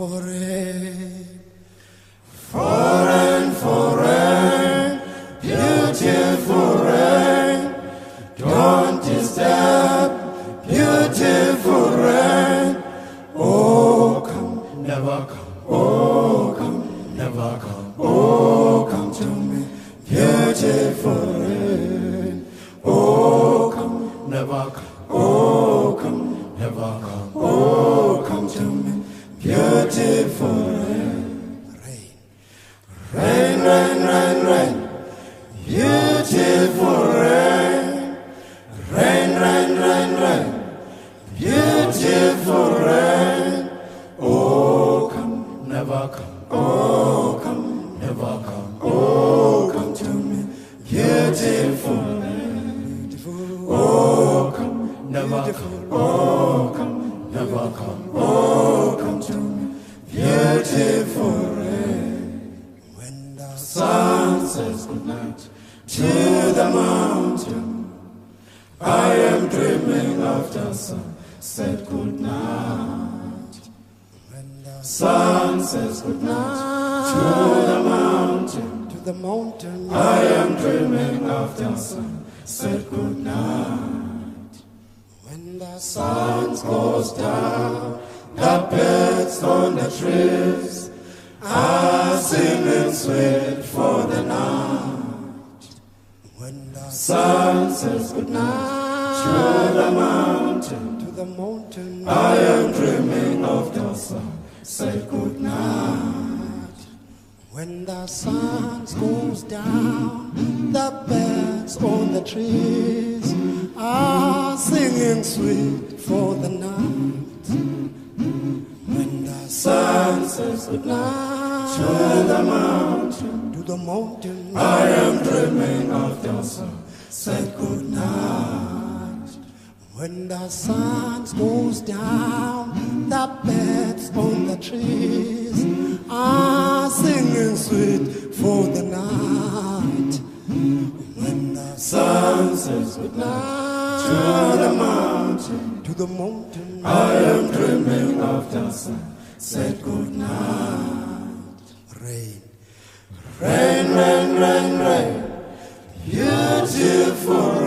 for rain, for rain, beautiful rain. Don't disturb, beautiful rain. Oh, come, never come. Oh, come, never come. Oh, come to me, beautiful rain. Oh, come, never come. Oh, come, never come. Oh, come to me, beautiful rain. Rain, rain, rain, rain, beautiful rain. Rain, rain, rain, rain, beautiful rain. Oh, come, never come. Oh, come, never come. Oh, come to me, beautiful rain. Oh, come, never come. Oh, come, never come. Oh, come to me, beautiful rain. When the sun says goodnight to the mountain, I am dreaming of the sun. Said good night. When the sun says good night to the mountain, I am dreaming of the sun. Said good night. When the sun goes down, the birds on the trees are singing sweet for the night. When the sun says good night to the mountain, I am dreaming of the sun. Say good night. When the sun goes down, the birds on the trees are singing sweet for the night. When the sun says good night to the mountain, I am dreaming of the sun. Say good night. When the sun goes down, the birds on the trees are singing sweet for the night. When the sun says good night to the mountain, I am dreaming of the sun. Said good night. Rain, rain, rain, rain, rain, beautiful